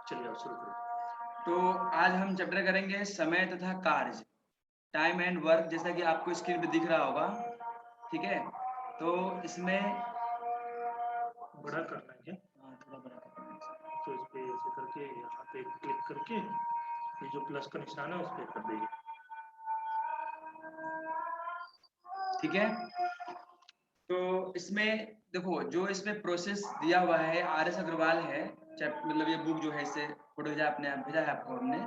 चलिए आप शुरू करें। तो आज हम चैप्टर करेंगे समय तथा कार्य, टाइम एंड वर्क, जैसा कि आपको स्क्रीन पे दिख रहा होगा। ठीक है, तो इसमें बड़ा करना है क्या? थोड़ा बड़ा करना है। तो इस पे ऐसे करके यहाँ पे क्लिक करके ये जो प्लस का निशान है उस पर कर देंगे। ठीक है, तो इसमें देखो जो इसमें प्रोसेस दिया हुआ है RS अग्रवाल है, मतलब ये बुक जो है इससे फोटो भेजा है आपको हमने।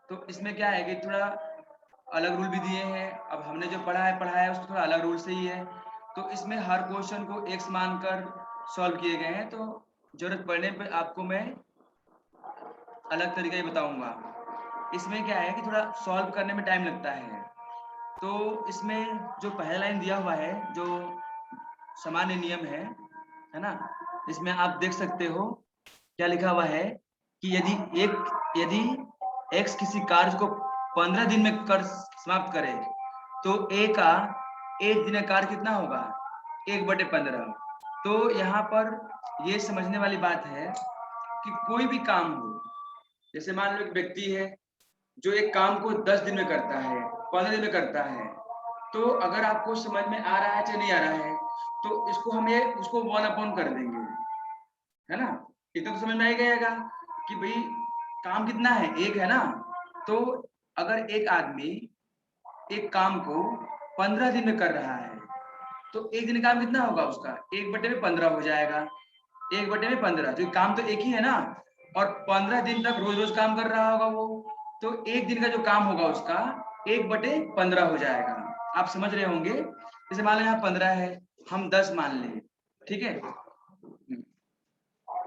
तो इसमें क्या है कि थोड़ा अलग रूल भी दिए हैं। अब हमने जो पढ़ा है उसको थोड़ा अलग रूल से ही है। तो इसमें हर क्वेश्चन को x मानकर सॉल्व किए गए हैं। तो जरूरत पड़ने पर आपको मैं अलग तरीका ही बताऊंगा। इसमें क्या है कि थोड़ा सॉल्व करने में टाइम लगता है। तो इसमें जो पहला लाइन दिया हुआ है, जो सामान्य नियम है ना, इसमें आप देख सकते हो क्या लिखा हुआ है कि यदि x किसी कार्य को 15 दिन में कर समाप्त करे तो a का एक दिन का कार्य कितना होगा, 1/15। तो यहाँ पर ये समझने वाली बात है कि कोई भी काम हो, जैसे मान लो एक व्यक्ति है जो एक काम को 10 दिन में करता है, 15 दिन में करता है, तो अगर आपको समझ में आ रहा है चाहे नहीं आ रहा है तो इसको हम ये उसको 1/4 कर देंगे, है ना। इतना तो समझ में आ गएगा कि भाई काम कितना है, एक है ना। तो अगर एक आदमी एक काम को 15 दिन में कर रहा है तो एक दिन काम कितना होगा उसका, 1/15 हो जाएगा। 1/15, जो काम तो एक ही है ना, और 15 दिन तक रोज रोज काम कर रहा होगा वो, तो एक दिन का जो काम होगा उसका 1/15 हो जाएगा। आप समझ रहे होंगे। जैसे मान लो यहाँ 15 है, हम 10 मान लें, ठीक है।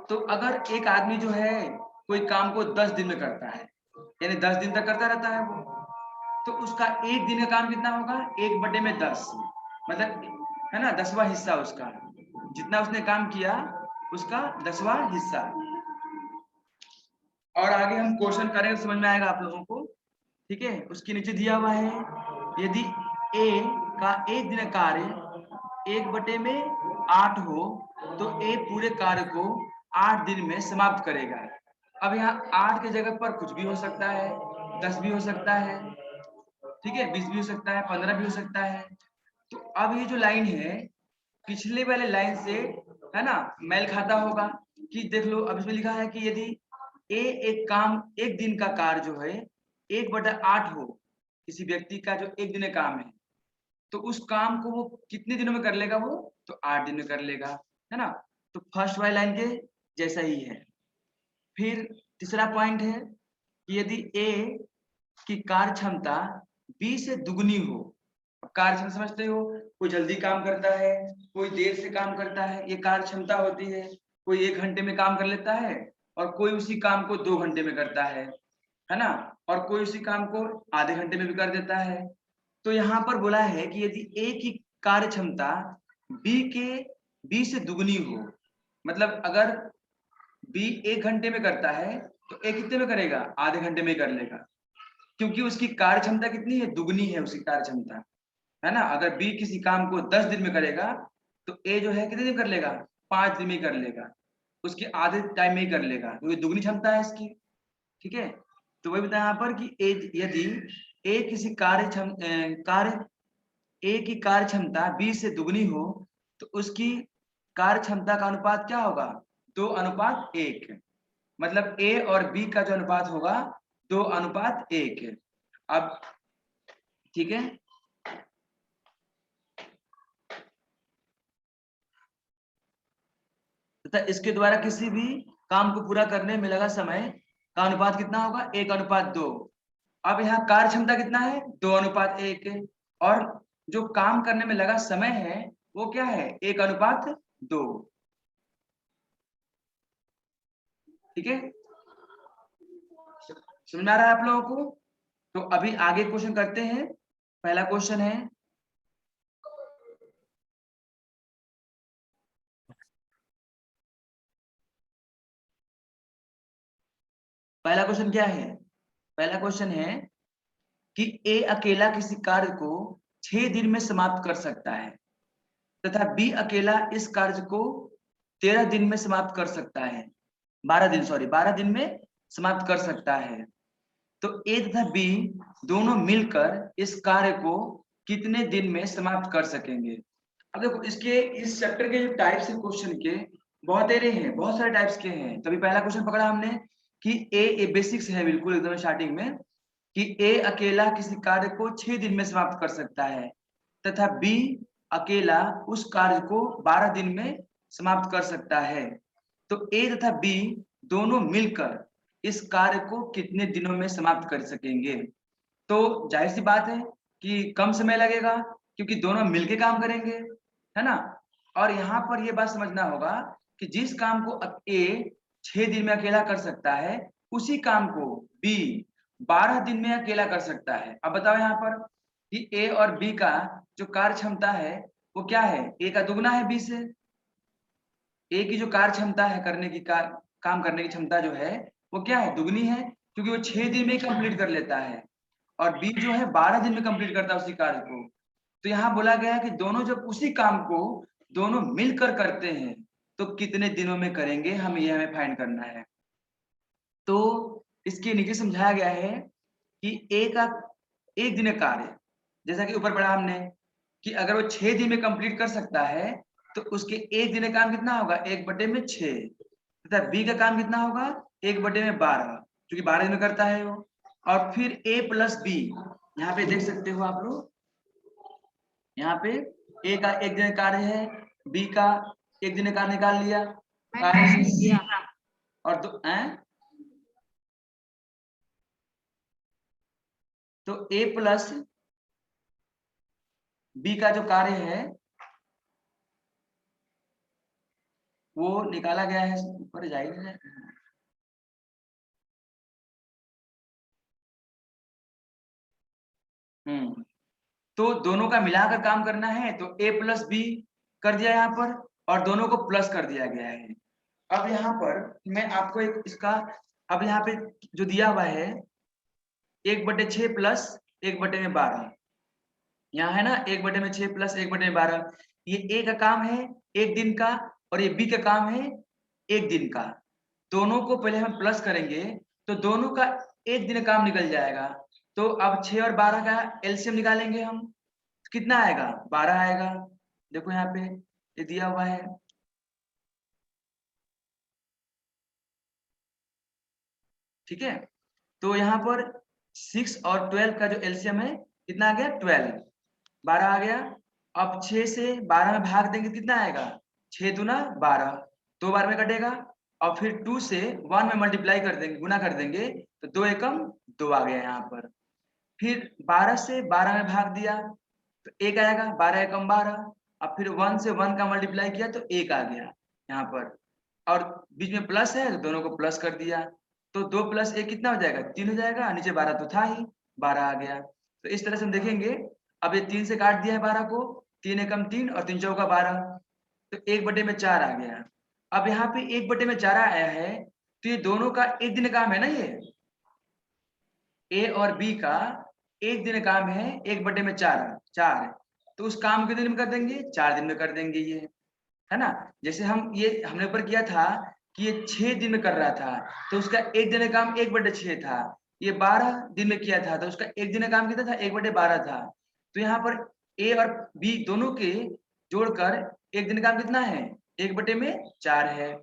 तो अगर एक आदमी जो है कोई काम को 10 दिन में करता है, यानी 10 दिन तक करता रहता है वो, तो उसका एक दिन का काम कितना होगा, 1/10, मतलब है ना 10वां हिस्सा उसका, जितना उसने काम किया उसका 10वां हिस्सा। और आगे हम क्वेश्चन करेंगे, समझ में आएगा आप लोगों को। ठीक है, उसके नीचे दिया हुआ है यदि a का एक दिन कार्य 1/8 हो तो a पूरे कार्य को 8 दिन में समाप्त करेगा। अब यहाँ 8 की जगह पर कुछ भी हो सकता है, 10 भी हो सकता है, ठीक है, 20 भी हो सकता है, 15 भी हो सकता है। तो अब ये जो लाइन है पिछले वाले लाइन से, है ना, मेल खाता होगा। कि देख लो, अब इसमें लिखा है कि यदि एक काम एक दिन का कार्य जो है 1/8 हो, किसी व्यक्ति का जो एक दिन का काम है, तो उस काम को वो कितने दिनों में कर लेगा, वो तो 8 दिन में कर लेगा, है ना। तो फर्स्ट वाली लाइन के जैसा ही है। फिर तीसरा पॉइंट है कि यदि ए की कार्य क्षमता बी से दुगनी हो। कार्य क्षमता समझते हो, कोई जल्दी काम करता है, कोई देर से काम करता है, ये कार्य क्षमता होती है। कोई 1 घंटे में काम कर लेता है और कोई उसी काम को 2 घंटे में करता है ना, और कोई उसी काम को आधे घंटे में भी कर देता है। तो यहाँ पर बोला है कि यदि ए की कार्य क्षमता बी से दुगनी हो, मतलब अगर बी 1 घंटे में करता है तो ए कितने में करेगा, आधे घंटे में कर लेगा, क्योंकि उसकी कार्य क्षमता कितनी है, दुगनी है उसकी कार्य क्षमता, है ना। अगर बी किसी काम को 10 दिन में करेगा तो ए जो है कितने दिन कर लेगा, 5 दिन में कर लेगा, उसके आधे टाइम में ही कर लेगा, क्योंकि दुगनी क्षमता है इसकी। ठीक है, तो वही बताया यहाँ पर कि यदि ए किसी ए की कार्य क्षमता बी से दुगनी हो तो उसकी कार्य क्षमता का अनुपात क्या होगा, 2:1, मतलब ए और बी का जो अनुपात होगा 2:1। अब ठीक है, तथा इसके द्वारा किसी भी काम को पूरा करने में लगा समय का अनुपात कितना होगा, 1:2। अब यहाँ कार्य क्षमता कितना है, 2:1, और जो काम करने में लगा समय है वो क्या है, 1:2। ठीक है, समझ में आ रहा है आप लोगों को। तो अभी आगे क्वेश्चन करते हैं। पहला क्वेश्चन है, पहला क्वेश्चन क्या है, पहला क्वेश्चन है कि ए अकेला किसी कार्य को 6 दिन में समाप्त कर सकता है तथा बी अकेला इस कार्य को 13 दिन में समाप्त कर सकता है, 12 दिन में समाप्त कर सकता है। तो ए तथा बी दोनों मिलकर इस कार्य को कितने दिन में समाप्त कर सकेंगे। अब देखो इसके इस चैप्टर के जो टाइप्स है क्वेश्चन के बहुत एरे हैं, बहुत सारे टाइप्स के हैं। तभी पहला क्वेश्चन पकड़ा हमने कि ए बेसिक्स है बिल्कुल एकदम स्टार्टिंग में कि ए अकेला किसी कार्य को 6 दिन में समाप्त कर सकता है तथा बी अकेला उस कार्य को 12 दिन में समाप्त कर सकता है। तो ए तथा बी दोनों मिलकर इस कार्य को कितने दिनों में समाप्त कर सकेंगे। तो जाहिर सी बात है कि कम समय लगेगा क्योंकि दोनों मिलके काम करेंगे, है ना। और यहाँ पर ये बात समझना होगा कि जिस काम को ए 6 दिन में अकेला कर सकता है उसी काम को बी 12 दिन में अकेला कर सकता है। अब बताओ यहाँ पर कि ए और बी का जो कार्य क्षमता है वो क्या है, ए का दुगना है बी से। ए की जो कार्य क्षमता है करने की काम करने की क्षमता जो है वो क्या है, दुगनी है, क्योंकि वो 6 दिन में कंप्लीट कर लेता है और बी जो है 12 दिन में कंप्लीट करता है उसी कार्य को। तो यहाँ बोला गया है कि दोनों जब उसी काम को दोनों मिलकर करते हैं तो कितने दिनों में करेंगे, हमें यह हमें फाइंड करना है। तो इसके नीचे समझाया गया है कि ए का एक दिन कार्य, जैसा कि ऊपर पढ़ा हमने कि अगर वो 6 दिन में कंप्लीट कर सकता है तो उसके एक दिन का काम कितना होगा, 1/6 तथा बी का काम कितना होगा 1/12, क्योंकि 12 दिन में करता है वो। और फिर ए प्लस बी, यहाँ पे देख सकते हो आप लोग, यहाँ पे ए का एक दिन कार्य है, बी का एक दिन कार्य निकाल लिया कार्य और तो ए प्लस बी का जो कार्य है वो निकाला गया है, ऊपर जाइए। तो दोनों का मिलाकर काम करना है तो a प्लस बी कर दिया यहाँ पर और दोनों को प्लस कर दिया गया है। अब यहाँ पर मैं आपको एक इसका, अब यहाँ पे जो दिया हुआ है 1/6 प्लस 1/12, यहाँ है ना 1/6 प्लस 1/12, ये ए का काम है एक दिन का और ये बी का काम है एक दिन का। दोनों को पहले हम प्लस करेंगे तो दोनों का एक दिन काम निकल जाएगा। तो अब 6 और 12 का एलसीएम निकालेंगे हम, कितना आएगा 12 आएगा। देखो यहाँ पे ये दिया हुआ है, ठीक है। तो यहाँ पर 6 और 12 का जो एलसीएम है कितना आ गया 12, 12 आ गया। अब 6 से 12 में भाग देंगे कितना आएगा 6 दूना 12, 2 बार में कटेगा। और फिर 2 से 1 में मल्टीप्लाई कर देंगे, गुना कर देंगे तो 2 एकम 2 आ गया यहाँ पर। फिर 12 से 12 में भाग दिया तो 1 आएगा, 12 एकम 12। अब फिर 1 से 1 का मल्टीप्लाई किया तो 1 आ गया यहाँ पर, और बीच में प्लस है तो दोनों को प्लस कर दिया तो 2 + 1 कितना हो जाएगा 3 हो जाएगा, नीचे 12 तो था ही, 12 आ गया। तो इस तरह से हम देखेंगे। अब ये 3 से काट दिया है 12 को, 3 एकम 3 और 3 चौका 12, तो 1/4 आ गया। अब यहाँ पे 1/4 आया है तो ये दोनों का एक दिन काम है ना, ये ए और बी का एक दिन काम है 1/4 4, तो उस काम के दिन में कर देंगे 4 दिन में कर देंगे ये, है ना। जैसे हम ये हमने ऊपर किया था कि ये 6 दिन में कर रहा था तो उसका एक दिन का काम 1/6 था, ये 12 दिन में किया था तो उसका एक दिन का काम कितना था 1/12 था। तो यहाँ पर ए और बी दोनों के जोड़कर एक दिन का काम कितना है 1/4 है,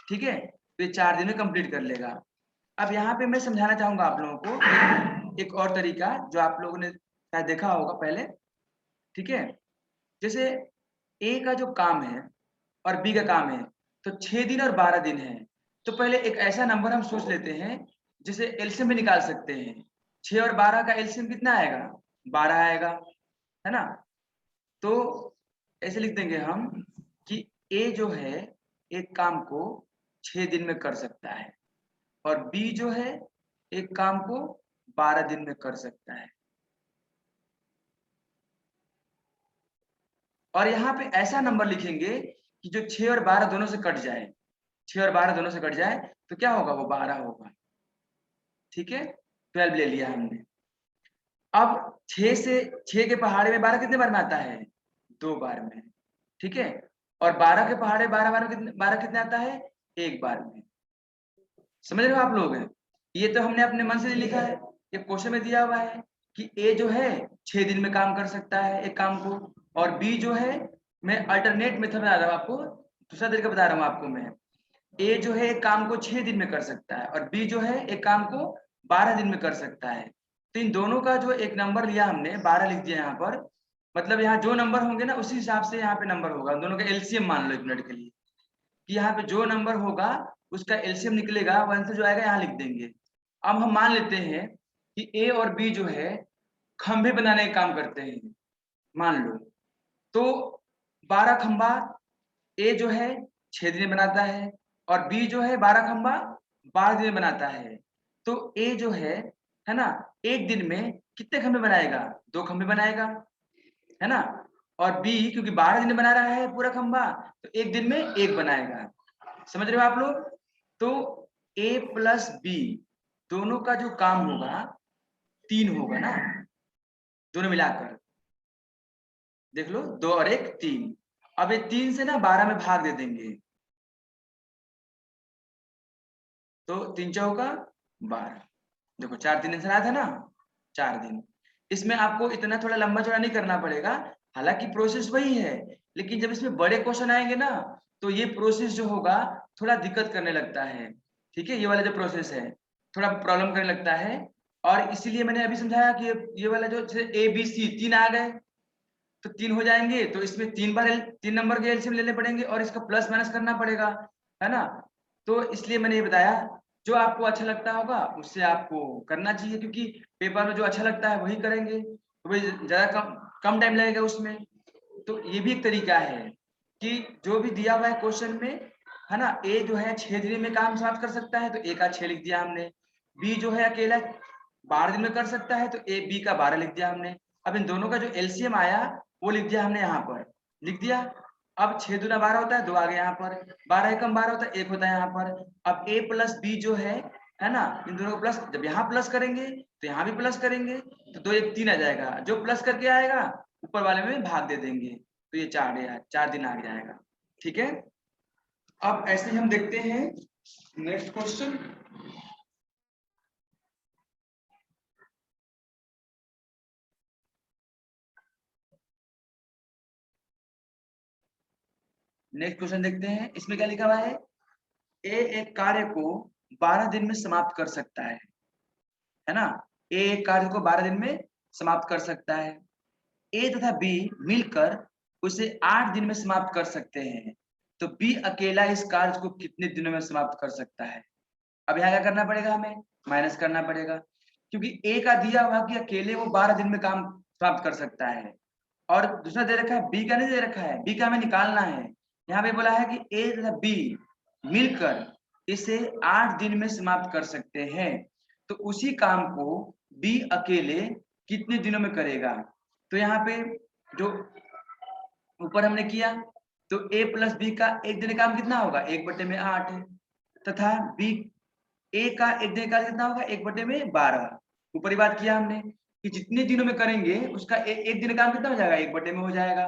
ठीक है। तो ये 4 दिन में कंप्लीट कर लेगा। अब यहाँ पे मैं समझाना चाहूंगा आप लोगों को एक और तरीका जो आप लोगों ने शायद देखा होगा पहले, ठीक है। जैसे ए का जो काम है और बी का काम है तो 6 दिन और 12 दिन है, तो पहले एक ऐसा नंबर हम सोच लेते हैं जिसे एलसीएम भी निकाल सकते हैं। 6 और 12 का एलसीएम कितना आएगा 12 आएगा, है ना। तो ऐसे लिख देंगे हम कि ए जो है एक काम को 6 दिन में कर सकता है और बी जो है एक काम को 12 दिन में कर सकता है। और यहाँ पे ऐसा नंबर लिखेंगे कि जो 6 और 12 दोनों से कट जाए, 6 और 12 दोनों से कट जाए तो क्या होगा वो 12 होगा, ठीक है। 12 ले लिया हमने। अब 6 से 6 के पहाड़े में 12 कितने बार में आता है 2 बार में, ठीक है। और 12 के पहाड़े 12 बार में 12 कितने आता है 1 बार में, समझ रहे हो आप लोग। ये तो हमने अपने मन से लिखा है, ये क्वेश्चन में दिया हुआ है कि ए जो है 6 दिन में काम कर सकता है एक काम को, और बी जो है, मैं अल्टरनेट मेथड बता रहा हूँ आपको, दूसरा तरीका बता रहा हूँ आपको मैं। ए जो है एक काम को 6 दिन में कर सकता है और बी जो है एक काम को 12 दिन में कर सकता है। तो इन दोनों का जो एक नंबर लिया हमने 12 लिख दिया यहाँ पर, मतलब यहाँ जो नंबर होंगे ना उसी हिसाब से यहाँ पे नंबर होगा। दोनों का एलसीएम मान लो एक मिनट के लिए कि यहाँ पे जो नंबर होगा उसका एलसीएम निकलेगा, आंसर जो आएगा यहाँ लिख देंगे। अब हम मान लेते हैं कि ए और बी जो है खंभे बनाने का काम करते हैं, मान लो। तो 12 खंबा ए जो है 6 दिन में बनाता है और बी जो है 12 खंबा 12 दिन में बनाता है। तो ए जो है ना, एक दिन में कितने खंबे बनाएगा? 2 खंबे बनाएगा, है ना। और बी क्योंकि 12 दिन में बना रहा है पूरा खंबा, तो एक दिन में एक बनाएगा। समझ रहे हो आप लोग? तो ए प्लस बी दोनों का जो काम होगा 3 होगा ना, दोनों मिलाकर देख लो, 2 और 1 3। अब ये 3 से ना 12 में भाग दे देंगे, तो 3 चौका 12। देखो 4 दिन आंसर आया था ना, 4 दिन। इसमें आपको इतना थोड़ा लंबा चौड़ा नहीं करना पड़ेगा, हालांकि प्रोसेस वही है, लेकिन जब इसमें बड़े क्वेश्चन आएंगे ना तो ये प्रोसेस जो होगा थोड़ा दिक्कत करने लगता है। ठीक है, ये वाला जो प्रोसेस है थोड़ा प्रॉब्लम करने लगता है, और इसीलिए मैंने अभी समझाया कि ये वाला जो ए बी सी 3 आ गए तो 3 हो जाएंगे, तो इसमें 3 बार 3 नंबर के एलसीएम लेने पड़ेंगे और इसका प्लस माइनस करना पड़ेगा, है ना। तो इसलिए मैंने ये बताया, जो आपको अच्छा लगता होगा उससे आपको करना चाहिए, क्योंकि पेपर में जो अच्छा लगता है वही करेंगे, तो वही ज्यादा कम टाइम लगेगा उसमें। तो ये भी एक तरीका है कि जो भी दिया हुआ है क्वेश्चन में, है ना, ए जो है 6 दिन में काम समाप्त कर सकता है तो ए का 6 लिख दिया हमने, बी जो है अकेला 12 दिन में कर सकता है तो ए बी का 12 लिख दिया हमने। अब इन दोनों का जो एलसीएम आया वो लिख दिया हमने, यहाँ पर लिख दिया। अब 6 दूना 12 होता है, 2 आ गया यहाँ पर, 12 एकम 12 होता है, 1 होता है यहाँ पर। अब a प्लस बी जो है ना, इन दोनों को प्लस, जब यहाँ प्लस करेंगे तो यहाँ भी प्लस करेंगे, तो 2 1 3 आ जाएगा, जो प्लस करके आएगा ऊपर वाले में भाग दे देंगे, तो ये 4 दिन आ जाएगा। ठीक है, अब ऐसे ही हम देखते हैं नेक्स्ट क्वेश्चन। नेक्स्ट क्वेश्चन देखते हैं, इसमें क्या लिखा हुआ है? ए एक कार्य को 12 दिन में समाप्त कर सकता है ना। ए एक कार्य को 12 दिन में समाप्त कर सकता है। ए तथा बी मिलकर उसे 8 दिन में समाप्त कर सकते हैं, तो बी अकेला इस कार्य को कितने दिनों में समाप्त कर सकता है? अब यहाँ क्या करना पड़ेगा? हमें माइनस करना पड़ेगा, क्योंकि ए का दिया हुआ कि अकेले वो 12 दिन में काम समाप्त कर सकता है, और दूसरा दे रखा है बी का नहीं दे रखा है, बी का हमें निकालना है। यहाँ पे बोला है कि ए तथा बी मिलकर इसे 8 दिन में समाप्त कर सकते हैं, तो उसी काम को बी अकेले कितने दिनों में करेगा? तो यहाँ पे जो ऊपर हमने किया, तो a प्लस बी का एक दिन का काम कितना होगा? 1/8, तथा बी ए का एक दिन का कितना होगा? 1/12। ऊपर ही बात किया हमने कि जितने दिनों में करेंगे उसका एक दिन का काम कितना हो जाएगा? 1/में हो जाएगा।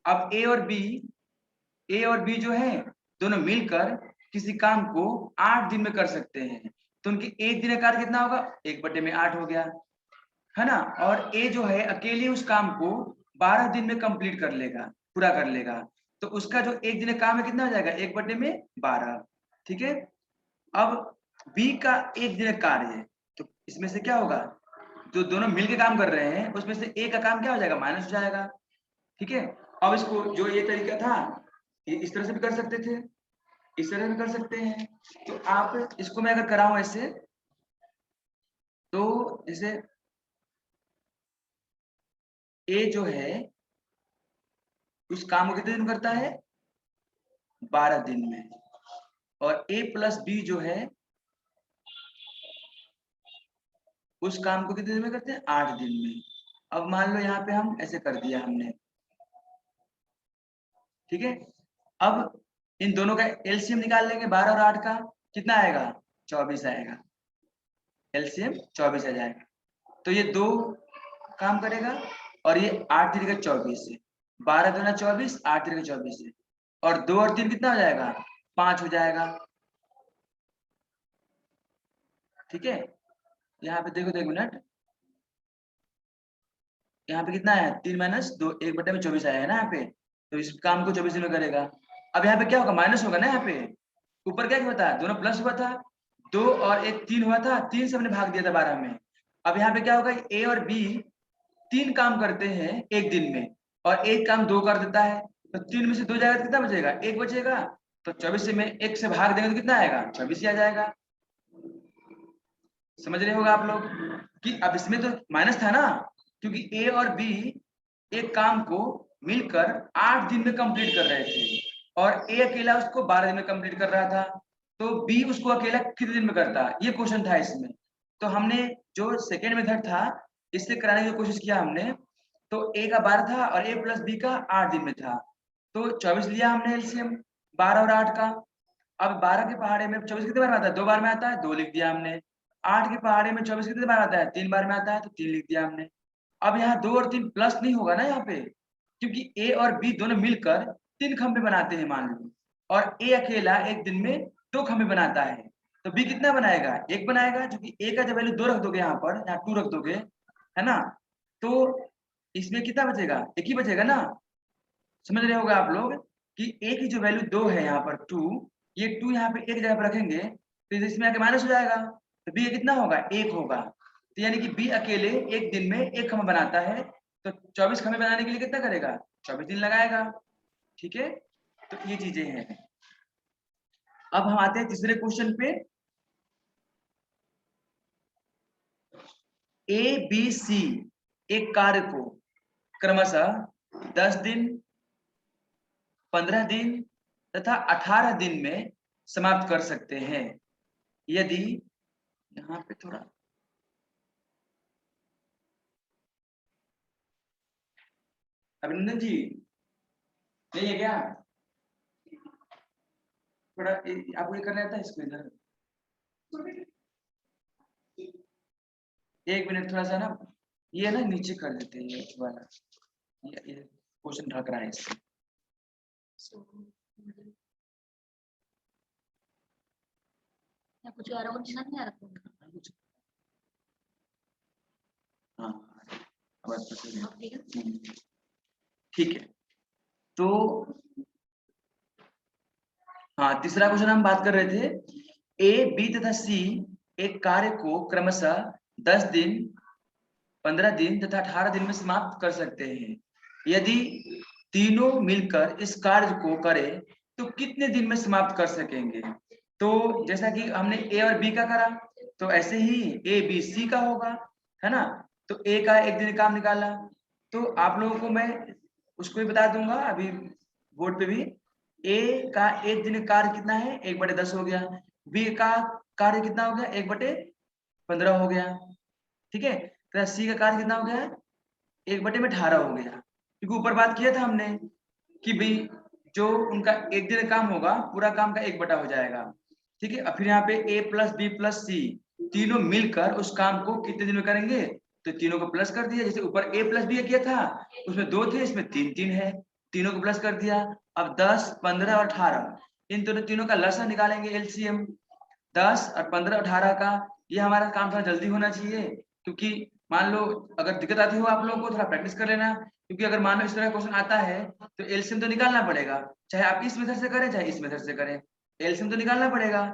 अब ए और बी जो है दोनों मिलकर किसी काम को 8 दिन में कर सकते हैं, तो उनकी एक दिन का कार्य कितना होगा? 1/8 हो गया, है ना। और ए जो है अकेले उस काम को 12 दिन में कंप्लीट कर लेगा, पूरा कर लेगा, तो उसका जो एक दिन का काम है कितना हो जाएगा? 1/12। ठीक है, अब बी का एक दिन का कार्य है, तो इसमें से क्या होगा? जो दोनों मिलके काम कर रहे हैं उसमें से ए का काम क्या हो जाएगा? माइनस हो जाएगा। ठीक है, अब इसको जो ये तरीका था ये इस तरह से भी कर सकते थे, इस तरह भी कर सकते हैं। तो आप इसको मैं अगर कराऊं ऐसे, तो जैसे ए जो है उस काम को कितने दिन करता है? 12 दिन में, और ए प्लस बी जो है उस काम को कितने दिन में करते हैं? 8 दिन में। अब मान लो यहाँ पे हम ऐसे कर दिया हमने, ठीक है। अब इन दोनों का एलसीएम निकाल लेंगे, 12 और 8 का कितना आएगा? 24 आएगा, एलसीएम 24 आ जाएगा। तो ये 2 काम करेगा और ये 8 3 का 24 है, 12 दूना 24, 8 3 का 24 है, और 2 और 3 कितना हो जाएगा? 5 हो जाएगा। ठीक है, यहाँ पे देखो 1 मिनट, यहाँ पे कितना है 3 माइनस 2, 1/24 आया है ना यहाँ पे, तो इस काम को 24 दिन में करेगा। अब यहाँ पे क्या होगा, माइनस होगा ना, यहाँ पे ऊपर क्या हुआ था, दोनों प्लस हुआ था, 2 और 1 3 हुआ था, 3 से हमने भाग दिया था 12 में। अब यहाँ पे क्या होगा, ए और बी 3 काम करते हैं एक दिन में, और एक काम 2 कर देता है, तो 3 में से 2 जाएगा तो कितना बचेगा, 1 बचेगा, तो 24 से में 1 से भाग देंगे तो कितना आएगा, 24 ही आ जाएगा। समझ रहे होगा आप लोग कि अब इसमें तो माइनस था ना, क्योंकि ए और बी एक काम को मिलकर 8 दिन में कंप्लीट कर रहे थे, और ए अकेला उसको 12 दिन में कंप्लीट कर रहा था, तो बी उसको अकेला कितने दिन में करता, ये क्वेश्चन था इसमें। तो हमने जो सेकेंड मेथड था इससे कराने की कोशिश किया हमने, तो ए का 12 था और ए प्लस बी का 8 दिन में था, तो 24 लिया हमने एलसीएम 12 और 8 का। अब 12 के पहाड़े में 24 कितने बार में आता है, 2 बार में आता है, 2 लिख दिया हमने। 8 के पहाड़े में 24 कितने बार आता है, 3 बार में आता है, तो 3 लिख दिया हमने। अब यहाँ 2 और 3 प्लस नहीं होगा ना यहाँ पे, क्योंकि ए और बी दोनों मिलकर 3 खंभे बनाते हैं मान लो, और ए अकेला एक दिन में 2 खंभे बनाता है, तो बी कितना बनाएगा, 1 बनाएगा, क्योंकि ए का जब वैल्यू 2 रख दोगे यहाँ पर, यहाँ 2 रख दोगे, है ना, तो इसमें कितना बचेगा, 1 ही बचेगा ना। समझ रहे होगा आप लोग कि ए की जो वैल्यू 2 है यहाँ पर 2, ये 2 यहाँ पे एक जगह पर रखेंगे तो इसमें आके माइनस हो जाएगा, तो बी कितना होगा, 1 होगा, तो यानी कि बी अकेले एक दिन में 1 खंभा बनाता है, तो 24 खंभे बनाने के लिए कितना करेगा, 24 दिन लगाएगा। ठीक है, तो ये चीजें हैं। अब हम आते हैं तीसरे क्वेश्चन पे, ए बी सी एक कार्य को क्रमशः 10 दिन, 15 दिन तथा 18 दिन में समाप्त कर सकते हैं, यदि यहाँ पे थोड़ा अभिनंदन जी नहीं है क्या, थोड़ा आपको ये करना था इसको इधर, 1 मिनट थोड़ा सा ना, ये ना नीचे कर देते हैं ये वाला, ये क्वेश्चन ढक रहा है इससे। कुछ और निशान नहीं आ रहा, हाँ ठीक है, तो हाँ तीसरा क्वेश्चन हम बात कर रहे थे, ए बी तथा सी एक कार्य को क्रमशः 10 दिन, 15 दिन तथा 18 दिन में समाप्त कर सकते हैं, यदि तीनों मिलकर इस कार्य को करें तो कितने दिन में समाप्त कर सकेंगे। तो जैसा कि हमने ए और बी का करा, तो ऐसे ही ए बी सी का होगा, है ना, तो ए का एक दिन काम निकाला, तो आप लोगों को मैं उसको भी बता दूंगा अभी बोर्ड पे भी, ए का एक दिन कार्य कितना है, 1/10 हो गया, बी का कार्य कितना हो गया, 1/15 हो गया, ठीक है, तो सी का कार्य कितना हो गया, 1/18 हो गया, क्योंकि ऊपर बात किया था हमने कि भाई जो उनका एक दिन काम होगा पूरा काम का 1 बटा हो जाएगा, ठीक है। अब फिर यहाँ पे ए प्लस बी प्लस सी तीनों मिलकर उस काम को कितने दिन में करेंगे, तो तीनों को प्लस कर दिया, जैसे ऊपर ए प्लस बी किया था उसमें 2 थे, इसमें 3 है, तीनों को प्लस कर दिया। अब 10, 15 और 18 इन दोनों तीनों का लसन निकालेंगे एलसीएम, 10 और 15 18 का, ये हमारा काम थोड़ा जल्दी होना चाहिए, क्योंकि मान लो अगर दिक्कत आती हो आप लोगों को थोड़ा प्रैक्टिस कर लेना, क्योंकि अगर मान लो इस तरह का क्वेश्चन आता है तो एलसीएम तो निकालना पड़ेगा, चाहे आप इस मेथड से करें चाहे इस मेथड से करें, एलसीएम तो निकालना पड़ेगा।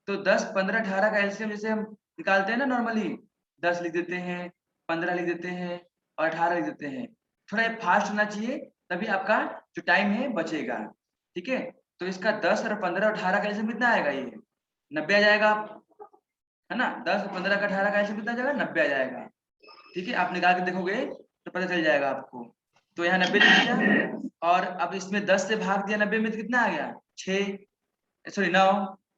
तो 10, 15, 18 का एलसीएम जैसे हम निकालते हैं ना नॉर्मली, 10 लिख देते हैं, 15 लिख देते हैं और 18 लिख देते हैं, थोड़ा ये फास्ट होना चाहिए, तभी आपका जो टाइम है बचेगा, ठीक है। तो इसका 10 और 15 और 18 का एलसीएम कितना आएगा, ये 90 आ जाएगा, है ना, 10 और 15 का 18 का एलसीएम कितना आ जाएगा, 90 आ जाएगा, ठीक है। आप निकाल के देखोगे तो पता चल जाएगा आपको, तो यहाँ 90 लिख दिया, और अब इसमें 10 से भाग दिया 90 में तो कितना आ गया, 6 सॉरी 9,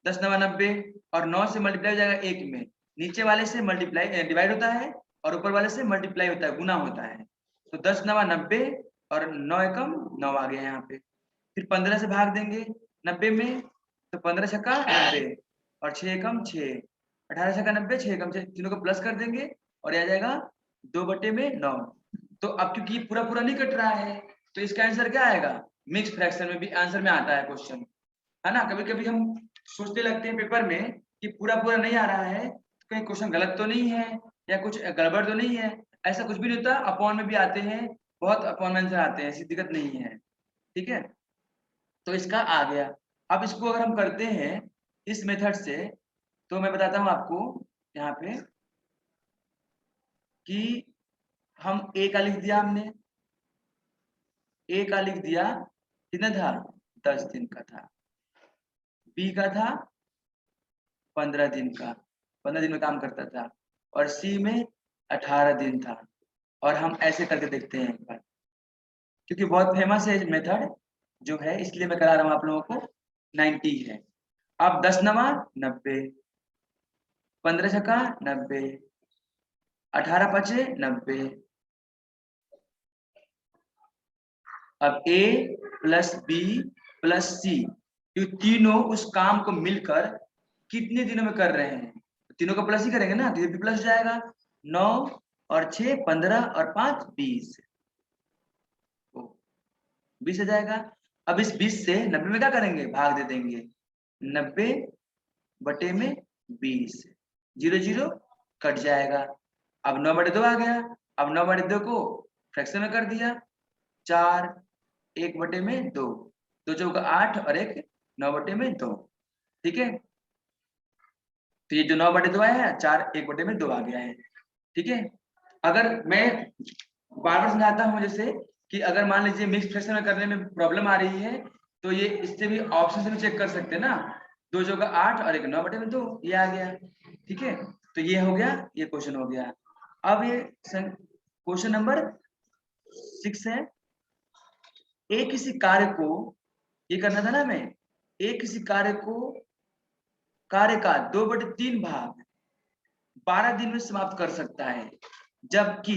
10 9 90, और 9 से मल्टीप्लाई हो जाएगा 1 में, नीचे वाले से मल्टीप्लाई डिवाइड होता है और ऊपर वाले से मल्टीप्लाई होता है, गुना होता है, तो 10 9 90 और 9 एकम 9 आ गया यहाँ पे। फिर 15 से भाग देंगे 90 में, तो 15 छक्का 90 और 6 एकम 6, 18 छक्का 90, 6 एकम 6, तीनों को प्लस कर देंगे और आ जाएगा 2/9। तो अब क्योंकि पूरा पूरा नहीं कट रहा है तो इसका आंसर क्या आएगा, मिक्स फ्रैक्शन में भी आंसर में आता है क्वेश्चन, है ना। कभी कभी हम सोचते लगते हैं पेपर में कि पूरा पूरा नहीं आ रहा है, कहीं क्वेश्चन गलत तो नहीं है या कुछ गड़बड़ तो नहीं है, ऐसा कुछ भी नहीं होता। अपॉन में भी आते हैं, बहुत अपॉन में आंसर आते हैं, ऐसी दिक्कत नहीं है। ठीक है, तो इसका आ गया। अब इसको अगर हम करते हैं इस मेथड से, तो मैं बताता हूं आपको यहाँ पे कि हम ए का लिख दिया हमने, ए का लिख दिया, कितना था 10 दिन का था, बी का था 15 दिन का, 15 दिन में काम करता था, और सी में 18 दिन था। और हम ऐसे करके देखते हैं एक बार, क्योंकि बहुत फेमस है मेथड जो है, इसलिए मैं करा रहा हूं आप लोगों को। 90 है। अब 10 नमा 90, 15 छक्का 90, 18 पचे 90। अब ए प्लस बी प्लस सी, ये तीनों उस काम को मिलकर कितने दिनों में कर रहे हैं, तीनों का प्लस ही करेंगे ना, तो ये भी प्लस हो जाएगा। 9 और 6 15 और 5 20, 20 हो जाएगा। अब इस 20 से 90 में क्या करेंगे, भाग दे देंगे, 90 बटे में 20, 0 0 कट जाएगा। अब 9 बटे 2 आ गया। अब 9 बटे 2 को फ्रैक्शन में कर दिया, 4 1 बटे में 2, 2 चौका 8 और 1 9 बटे में 2। ठीक है, तो ये जो 9 बटे 2 आया है, 4 1 बटे में 2 आ गया है। ठीक है, अगर मैं बार बार समझाता हूँ, जैसे कि अगर मान लीजिए मिक्स फ्रैक्शन में करने में प्रॉब्लम आ रही है, तो ये इससे भी ऑप्शन से भी चेक कर सकते हैं ना, 2 चौका 8 और 1 9 बटे में 2, ये आ गया। ठीक है, तो ये हो गया, ये क्वेश्चन हो गया। अब ये क्वेश्चन नंबर 6 है। एक किसी कार्य को, ये करना था ना हमें, एक किसी कार्य का 2/3 भाग 12 दिन में समाप्त कर सकता है, जबकि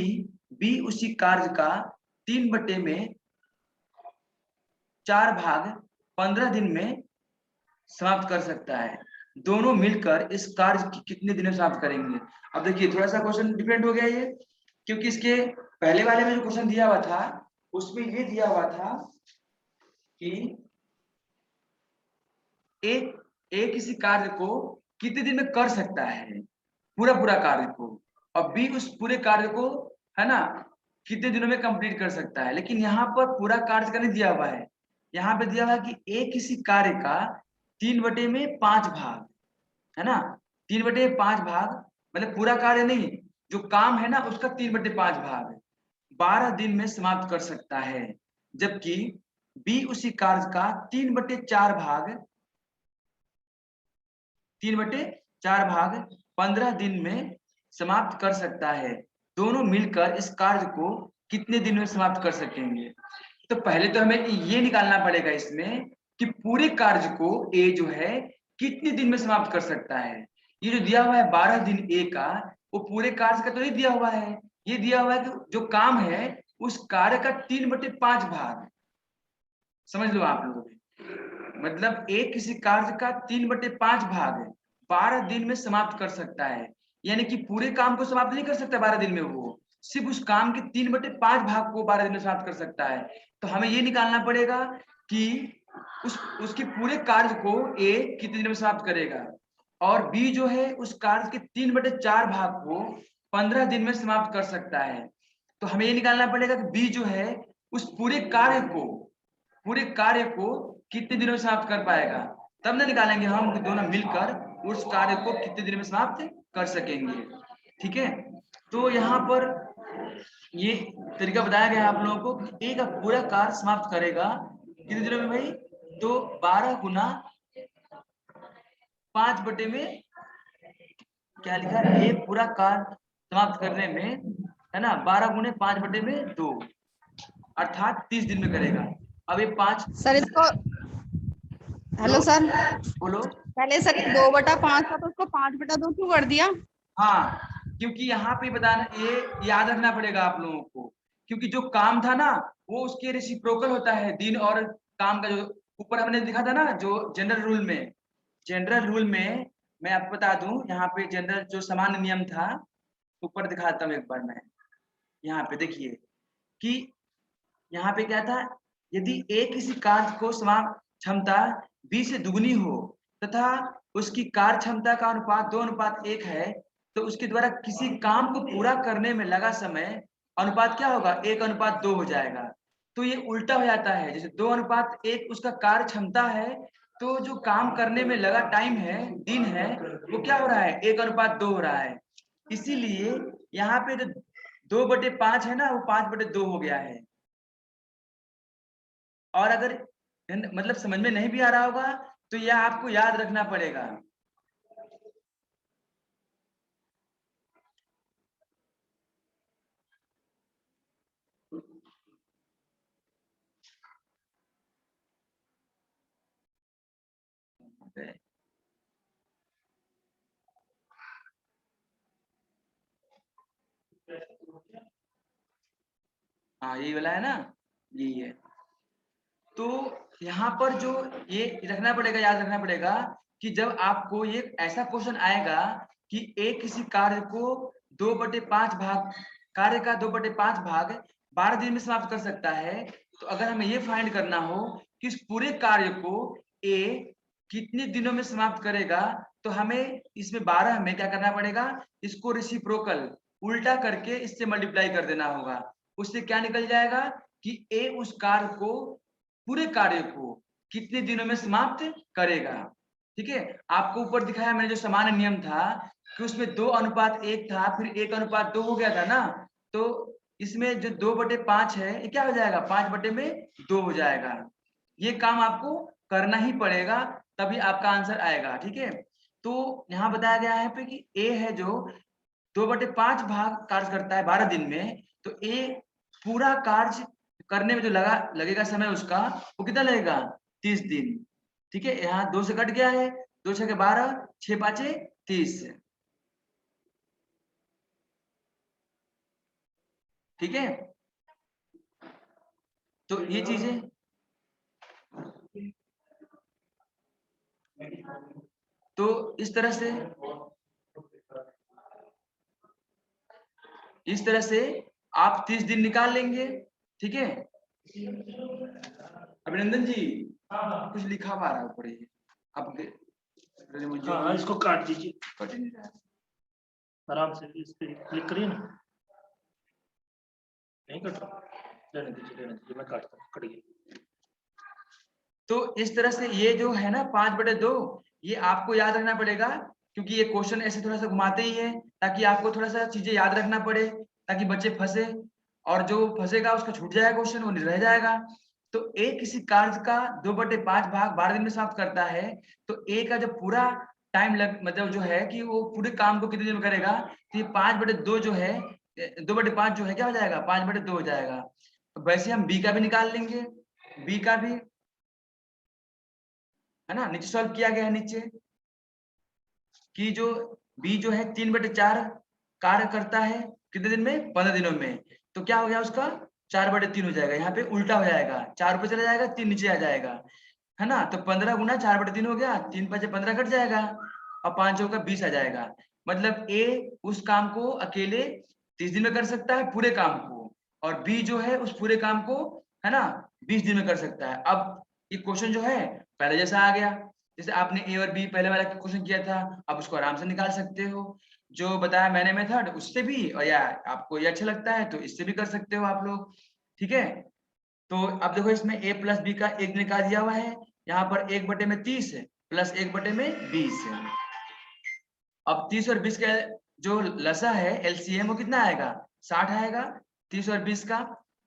बी उसी कार्य का 3/4 भाग 15 दिन में समाप्त कर सकता है। दोनों मिलकर इस कार्य की कितने दिन में समाप्त करेंगे। अब देखिए थोड़ा सा क्वेश्चन डिफरेंट हो गया ये, क्योंकि इसके पहले वाले में जो क्वेश्चन दिया हुआ था उसमें ये दिया हुआ था कि एक किसी कार्य को कितने दिन में कर सकता है, पूरा कार्य को, और बी उस पूरे कार्य को, है ना, कितने दिनों में कंप्लीट कर सकता है। लेकिन यहाँ पर पूरा कार्य का नहीं दिया हुआ है, यहाँ पे दिया हुआ है कि एक किसी कार्य का 3/5 भाग, है ना, 3/5 भाग, मतलब पूरा कार्य नहीं, जो काम है ना उसका 3/5 भाग 12 दिन में समाप्त कर सकता है, जबकि बी उसी कार्य का 3/4 भाग 15 दिन में समाप्त कर सकता है। दोनों मिलकर इस कार्य को कितने दिन में समाप्त कर सकेंगे। तो पहले तो हमें ये निकालना पड़ेगा इसमें कि पूरे कार्य को ए जो है कितने दिन में समाप्त कर सकता है। ये जो दिया हुआ है 12 दिन ए का, वो पूरे कार्य का तो नहीं दिया हुआ है, ये दिया हुआ है कि जो काम है उस कार्य का 3/5 भाग, समझ लो आप लोग, मतलब एक किसी कार्य का 3/5 भाग 12 दिन में समाप्त कर सकता है, यानी कि पूरे काम को समाप्त नहीं कर सकता 12 दिन में, वो सिर्फ उस काम के 3/5 भाग को 12 दिन में समाप्त कर सकता है। तो हमें ये निकालना पड़ेगा कि उसके पूरे कार्य को ए कितने दिन में समाप्त करेगा, और बी जो है उस कार्य के 3/4 भाग को 15 दिन में समाप्त कर सकता है। तो हमें ये निकालना पड़ेगा कि बी जो है उस पूरे कार्य को कितने दिनों में समाप्त कर पाएगा, तब ना निकालेंगे हम कि दोनों मिलकर उस कार्य को कितने दिन में समाप्त कर सकेंगे। ठीक है, तो यहाँ पर ये तरीका बताया गया आप लोगों को कि ए का पूरा कार्य समाप्त करेगा कितने दिनों में भाई, तो 12 गुना 5 बटे में क्या लिखा है, ए पूरा कार्य समाप्त करने में, है ना, 12 गुने 5 बटे में 2, अर्थात 30 दिन में करेगा। अब ये 5 सर इसको, हेलो सर, बोलो। पहले सर 2/5 था तो उसको 5/2 क्यों कर दिया। हाँ, क्योंकि यहाँ पे बताना, ये याद रखना पड़ेगा आप लोगों को, क्योंकि जो काम था ना वो उसके रेसिप्रोकल होता है, दिन और काम का, जो ऊपर हमने दिखा था ना, जो जनरल रूल में मैं आपको बता दूं, यहाँ पे जनरल जो सामान्य नियम था, ऊपर दिखाता हूँ एक बार मैं, यहाँ पे देखिए कि यहाँ पे क्या था, यदि एक किसी कार्य को समाप्त क्षमता 20 से दुगुनी हो तथा उसकी कार्य क्षमता का अनुपात 2:1 है, तो उसके द्वारा किसी काम को पूरा करने में लगा समय अनुपात क्या होगा, 1:2 हो जाएगा। तो ये उल्टा हो जाता है, जैसे 2:1 उसका कार्य क्षमता है, तो जो काम करने में लगा टाइम है, दिन है, वो क्या हो रहा है, 1:2 हो रहा है। इसीलिए यहाँ पे जो 2/5 है ना, वो 5/2 हो गया है। और अगर मतलब समझ में नहीं भी आ रहा होगा तो यह आपको याद रखना पड़ेगा। हाँ यही वाला है ना, यही है। तो यहाँ पर जो ये रखना पड़ेगा, याद रखना पड़ेगा कि जब आपको ये ऐसा क्वेश्चन आएगा कि एक किसी कार्य को 2/5 भाग, कार्य का 2/5 भाग 12 दिन में समाप्त कर सकता है, तो अगर हमें ये फाइंड करना हो कि इस पूरे कार्य को ए कितने दिनों में समाप्त करेगा, तो हमें इसमें 12 में क्या करना पड़ेगा, इसको रेसिप्रोकल उल्टा करके इससे मल्टीप्लाई कर देना होगा। उससे क्या निकल जाएगा कि ए उस कार्य को, पूरे कार्य को कितने दिनों में समाप्त करेगा। ठीक है, आपको ऊपर दिखाया मैंने जो सामान्य नियम था कि उसमें 2:1 था, फिर 1:2 हो गया था ना, तो इसमें जो 2/5 है ये क्या हो जाएगा, 5/2 हो जाएगा। ये काम आपको करना ही पड़ेगा, तभी आपका आंसर आएगा। ठीक है, तो यहाँ बताया गया है पे कि ए है जो 2/5 भाग कार्य करता है 12 दिन में, तो ए पूरा कार्य करने में जो लगेगा समय उसका, वो कितना लगेगा, 30 दिन। ठीक है, यहाँ 2 से कट गया है, 2 6 12, 6 5 30। ठीक है, तो ये चीजें तो इस तरह से आप 30 दिन निकाल लेंगे। ठीक है, अभिनंदन जी कुछ लिखा हुआ है ऊपर, ये आप हाँ इसको काट दीजिए, कट नहीं रहा है। आराम से इस पे क्लिक करिए ना, नहीं कट रहा, रहने दीजिए मैं काटता हूँ, कट गया। तो इस तरह से ये जो है ना 5/2, ये आपको याद रखना पड़ेगा, क्योंकि ये क्वेश्चन ऐसे थोड़ा सा घुमाते ही है, ताकि आपको थोड़ा सा चीजें याद रखना पड़े, ताकि बच्चे फंसे, और जो फंसेगा उसका छूट जाएगा क्वेश्चन, वो रह जाएगा। तो ए किसी कार्य का 2/5 भाग 12 दिन में समाप्त करता है, तो ए का जब पूरा टाइम मतलब जो है कि वो पूरे काम को कितने दिन में करेगा, तो ये 5/2 जो है, 2/5 जो है क्या हो जाएगा, 5/2 हो जाएगा। वैसे हम बी का भी निकाल लेंगे, बी का भी है ना, नीचे सॉल्व किया गया है नीचे कि जो बी जो है 3/4 कार्य करता है कितने दिन में, 15 दिनों में, तो क्या हो गया उसका 4/3 हो जाएगा। यहाँ पे उल्टा हो जाएगा, 4 ऊपर चला जाएगा, 3 नीचे आ जाएगा, है ना। तो 15 गुना 4/3 हो गया, 3 5 15 कट जाएगा, और 5 चौका 20 आ जाएगा। मतलब ए उस काम को अकेले 30 दिन में कर सकता है पूरे काम को, और बी जो है उस पूरे काम को, है ना, 20 दिन में कर सकता है। अब ये क्वेश्चन जो है पहले जैसा आ गया, जैसे आपने ए और बी पहले वाला क्वेश्चन किया था, अब उसको आराम से निकाल सकते हो, जो बताया मैंने मेथड उससे भी, और या आपको ये अच्छा लगता है तो इससे भी कर सकते हो आप लोग। ठीक है, तो अब देखो इसमें a प्लस बी का एक निकाल दिया हुआ है, यहाँ पर 1/30 है प्लस 1/20 है। अब 30 और 20 का जो लसा है एलसीएम वो कितना आएगा, 60 आएगा। 30 और 20 का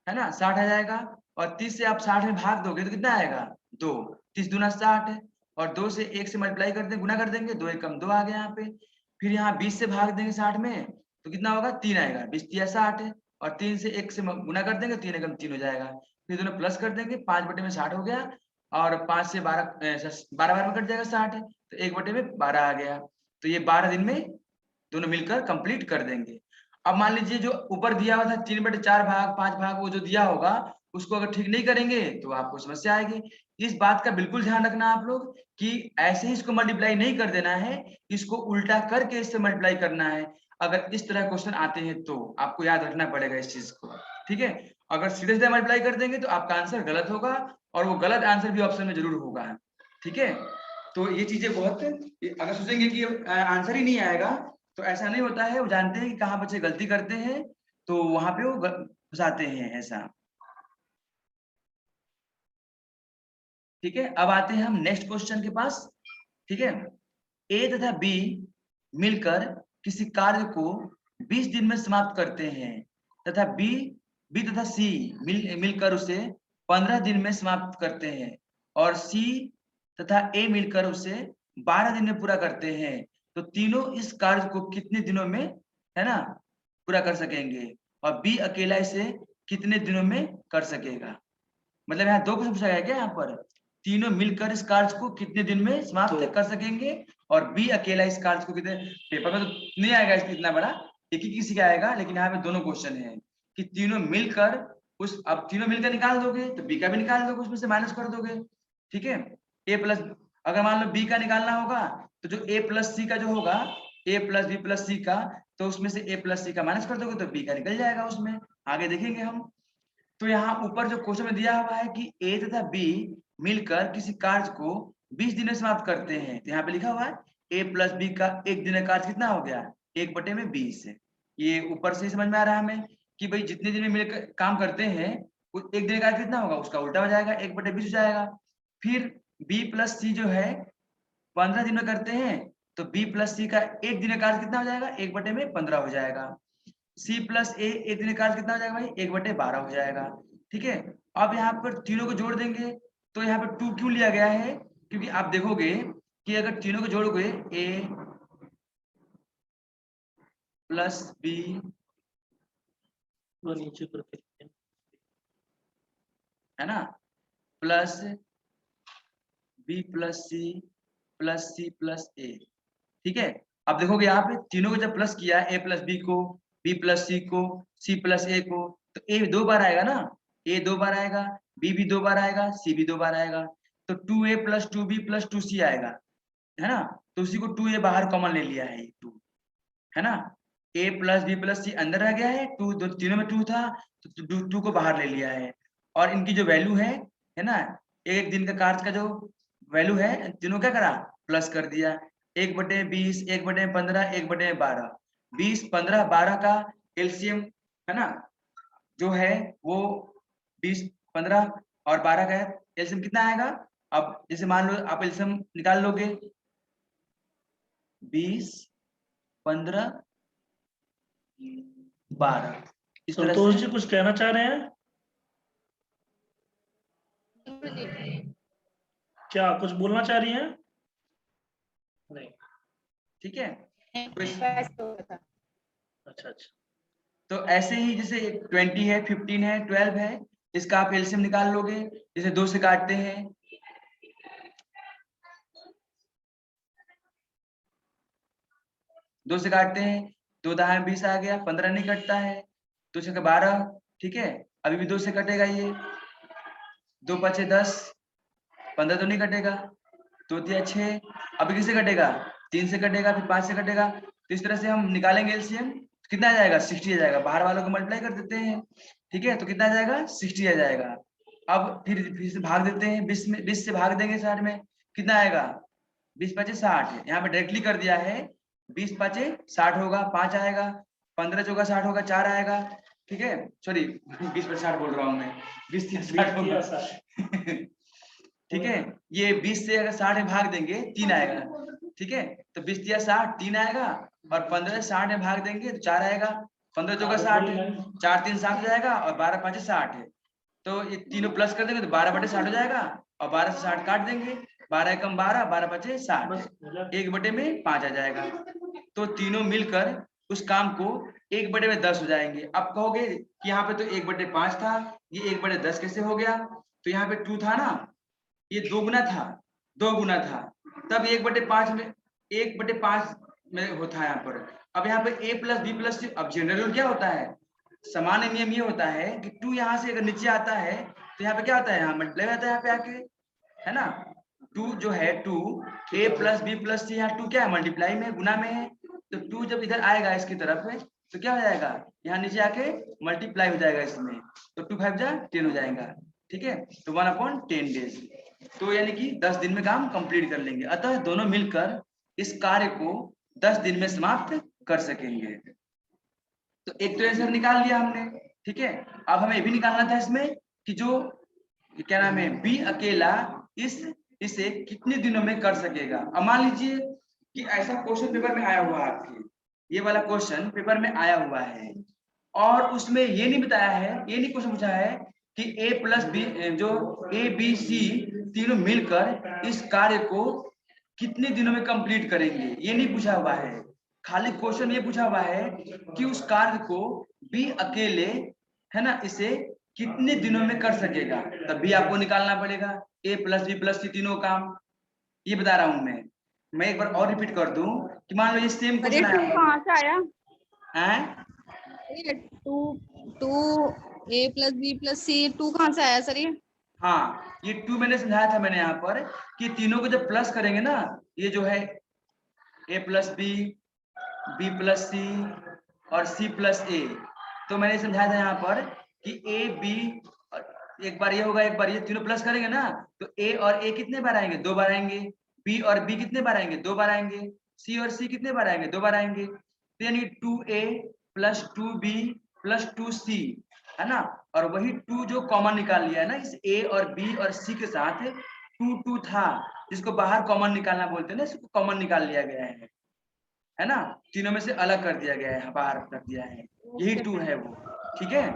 है ना 60 आ जाएगा, और 30 से आप 60 में भाग दोगे तो कितना आएगा, 2। 30 दूना 60 है, और 2 से 1 से मल्टीप्लाई कर देंगे, गुना कर देंगे, 2 1 कम 2 आ गया यहाँ पे। फिर यहाँ 20 से भाग देंगे 60 में, तो कितना होगा, 3 आएगा, 20 3 60 है, और 3 से 1 से गुना कर देंगे, 3 एकम 3 हो जाएगा। फिर दोनों प्लस कर देंगे, 5/60 हो गया, और 5 से 12 बार में कट जाएगा 60, तो 1/12 आ गया। तो ये 12 दिन में दोनों मिलकर कंप्लीट कर देंगे। अब मान लीजिए जो ऊपर दिया हुआ था 3/4 भाग 5 भाग, वो जो दिया होगा उसको अगर ठीक नहीं करेंगे तो आपको समस्या आएगी। इस बात का बिल्कुल ध्यान रखना आप लोग कि ऐसे ही इसको मल्टीप्लाई नहीं कर देना है, इसको उल्टा करके इससे मल्टीप्लाई करना है। अगर इस तरह क्वेश्चन आते हैं तो आपको याद रखना पड़ेगा इस चीज को। ठीक है, अगर सीधे सीधे मल्टीप्लाई कर देंगे तो आपका आंसर गलत होगा, और वो गलत आंसर भी ऑप्शन में जरूर होगा। ठीक है, तो ये चीजें बहुत, अगर सोचेंगे कि आंसर ही नहीं आएगा तो ऐसा नहीं होता है, वो जानते हैं कि कहाँ बच्चे गलती करते हैं तो वहां पे वो घुसाते हैं ऐसा। ठीक है, अब आते हैं हम नेक्स्ट क्वेश्चन के पास। ठीक है, ए तथा बी मिलकर किसी कार्य को 20 दिन में समाप्त करते हैं तथा बी तथा सी मिलकर उसे 15 दिन में समाप्त करते हैं और सी तथा ए मिलकर उसे 12 दिन में पूरा करते हैं, तो तीनों इस कार्य को कितने दिनों में, है ना, पूरा कर सकेंगे और बी अकेला इसे कितने दिनों में कर सकेगा। मतलब यहाँ 2 क्वेश्चन पूछा गया क्या यहाँ पर, तीनों मिलकर इस कार्य को कितने दिन में समाप्त कर सकेंगे और बी अकेला इस कार्य को कितने। पेपर में तो नहीं आएगा इतना बड़ा, एक ही किसी का आएगा, लेकिन यहाँ पे दोनों क्वेश्चन है कि तीनों मिलकर उस, अब तीनों मिलकर निकाल दोगे तो बी का भी निकाल दोगे, उसमें से माइनस कर दोगे। ठीक है, ए प्लस, अगर मान लो बी का निकालना होगा तो जो ए प्लस सी का जो होगा, ए प्लस बी प्लस सी का, तो उसमें से ए प्लस सी का माइनस कर दोगे तो बी का निकल जाएगा उसमें, आगे देखेंगे हम। तो यहाँ ऊपर जो क्वेश्चन में दिया हुआ है कि ए तथा बी मिलकर किसी कार्य को 20 दिन में समाप्त करते हैं, तो यहाँ पे लिखा हुआ है ए प्लस बी का एक दिन का कार्य कितना हो गया, 1/20। ये ऊपर से समझ में आ रहा है हमें कि भाई जितने दिन में मिलकर काम करते हैं एक दिन का कार्य कितना होगा, उसका उल्टा हो जाएगा, 1/20 हो जाएगा। फिर बी प्लस सी जो है 15 दिन में करते हैं तो बी प्लस सी का एक दिन का कार्य कितना हो जाएगा, 1/15 हो जाएगा। सी प्लस ए एक दिन का कार्य कितना हो जाएगा भाई, 1/12 हो जाएगा। ठीक है, अब यहाँ पर तीनों को जोड़ देंगे, तो यहाँ पर 2 क्यों लिया गया है, क्योंकि आप देखोगे कि अगर तीनों को जोड़ोगे ए प्लस बी वो नीचे करके है ना, plus b plus c plus a. ठीक है, अब देखोगे यहाँ पे तीनों को जब प्लस किया, ए प्लस बी को, बी प्लस सी को, सी प्लस ए को, तो ए 2 बार आएगा ना, ए 2 बार आएगा, बी भी 2 बार आएगा, सी भी 2 बार आएगा, तो 2a plus 2b plus 2c आएगा, है ना। तो उसी को 2a बाहर कॉमन ले लिया है, 2, है ना। a प्लस बी प्लस सी अंदर आ गया है, 2 तीनों में 2 था तो 2 को बाहर ले लिया है, और इनकी जो वैल्यू है ना, एक दिन का कार्य का जो वैल्यू है, तीनों क्या करा, प्लस कर दिया, 1/20, 1/15, 1/12, 20, 15, 12 का एलसीएम, है ना, जो है वो 20, 15 और 12 का एलसीएम कितना आएगा। अब जैसे मान लो आप एलसीएम निकाल लोगे, 20, 15, 12, इस तरह संतोष से। जी कुछ कहना चाह रहे हैं क्या, कुछ बोलना चाह रही हैं? नहीं, ठीक है, अच्छा अच्छा। तो ऐसे ही जैसे 20 है, 15 है, 12 है, इसका आप एलसीएम निकाल लोगे, जैसे 2 से काटते हैं, 2 से काटते हैं, 2 दाएं 20 आ गया, 15 नहीं कटता है, 2 से 12, ठीक है, अभी भी 2 से कटेगा, ये 2 5 10, 15 तो नहीं कटेगा, 2 3 6, अभी किससे कटेगा, 3 से कटेगा, फिर 5 से कटेगा, तो इस तरह से हम निकालेंगे एलसीएम, कितना आ जाएगा, 60 आ जाएगा, बाहर वालों को मल्टीप्लाई कर देते हैं, ठीक है, तो कितना आ जाएगा, 60 आ जाएगा। अब फिर से भाग देते हैं, 20 से भाग देंगे 60 में, कितना आएगा, 20 5 60, यहाँ पे डायरेक्टली कर दिया है, 20 5 60 होगा, 5 आएगा, 15 चौका 60 होगा, 4 आएगा, ठीक है, सॉरी 20 पर 60 बोल रहा हूँ मैं, 20 60 होगा, ठीक है, ये 20 से अगर 60 में भाग देंगे 3 आएगा, ठीक है, तो 20 या 60 3 आएगा, और 15 से 60 में भाग देंगे तो 4 आएगा, 15 चौका 60, 4 3 7 हो जाएगा, और 12 5 60 है, तो ये तीनों प्लस कर देंगे तो 12/60 हो जाएगा, और 12 से 60 काट देंगे, 12 कम 12, 12 5 60, 1/5 आ जाएगा। तो तीनों मिलकर उस काम को 1/10 हो जाएंगे। अब कहोगे कि यहाँ पे तो 1/5 था, ये 1/10 कैसे हो गया, तो यहाँ पे 2 था ना, ये 2 गुना था, 2 गुना था, तब 1/5 में 1/5 में होता है यहाँ पर। अब यहाँ पे a प्लस बी प्लस सी, अब जनरल रूल क्या होता है, सामान्य नियम ये होता है कि 2 यहाँ से अगर नीचे आता है तो यहाँ पे क्या होता है, यहाँ मल्टीप्लाई होता है यहाँ पे आके, है ना, 2 जो है 2 a प्लस बी प्लस सी, यहाँ 2 क्या है, मल्टीप्लाई में, गुना में है, तो 2 जब इधर आएगा इसकी तरफ में तो क्या हो जाएगा, यहाँ नीचे आके मल्टीप्लाई हो जाएगा इसमें, तो 2 5 जा 10 हो जाएगा, ठीक है, तो 1/10 डेज, तो यानी कि 10 दिन में काम कंप्लीट कर लेंगे। अतः दोनों मिलकर इस कार्य को 10 दिन में समाप्त कर सकेंगे। तो एक तो आंसर निकाल लिया हमने, ठीक है। अब हमें ये भी निकालना था इसमें कि जो क्या नाम है बी अकेला इसे कितने दिनों में कर सकेगा। अब मान लीजिए कि ऐसा क्वेश्चन पेपर में आया हुआ है, आपके ये वाला क्वेश्चन पेपर में आया हुआ है और उसमें ये नहीं बताया है, ये नहीं क्वेश्चन पूछा है कि ए प्लस बी जो ए बी सी तीनों मिलकर इस कार्य को कितने दिनों में कंप्लीट करेंगे, ये नहीं पूछा हुआ है। खाली क्वेश्चन ये पूछा हुआ है कि उस कार्य को बी अकेले, है ना, इसे कितने दिनों में कर सकेगा। तब भी आपको निकालना पड़ेगा ए प्लस बी प्लस सी तीनों काम। ये बता रहा हूं मैं एक बार और रिपीट कर दूं कि मान लो ये सेम सर ये क्वेश्चन 2 कहाँ से आया? है। ये 2 a प्लस बी प्लस सी 2 कहाँ से आया सर ये? हाँ, ये 2 मैंने समझाया था मैंने यहाँ पर कि तीनों को जब प्लस करेंगे ना, ये जो है ए प्लस बी, बी प्लस सी और सी प्लस ए, तो मैंने समझाया था यहाँ पर कि ए बी, एक बार ये होगा एक बार ये, तीनों प्लस करेंगे ना तो ए और ए कितने बार आएंगे, 2 बार आएंगे। बी और बी कितने बार आएंगे, 2 बार आएंगे। सी और सी कितने बार आएंगे, 2 बार आएंगे। तो यानी 2a plus 2b plus 2c, है ना। और वही 2 जो कॉमन निकाल लिया है ना इस a और b और c के साथ, 2 था जिसको बाहर कॉमन निकालना बोलते हैं ना, इसको कॉमन निकाल लिया गया है ना। तीनों में से अलग कर दिया गया है, बाहर रख दिया है, यही 2 है वो, ठीक है।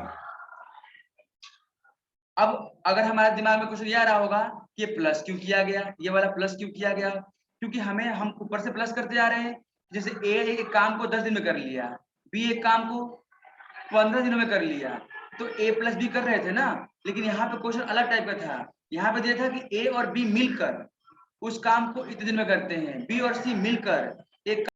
अब अगर हमारे दिमाग में कुछ नहीं आ रहा होगा कि प्लस क्यों किया गया, ये वाला प्लस क्यों किया गया, क्योंकि हम ऊपर से प्लस करते जा रहे हैं। जैसे ए एक काम को 10 दिन में कर लिया, बी एक काम को 15 दिनों में कर लिया, तो ए प्लस बी कर रहे थे ना। लेकिन यहाँ पे क्वेश्चन अलग टाइप का था, यहाँ पे दिया था कि ए और बी मिलकर उस काम को इतने दिन में करते हैं, बी और सी मिलकर एक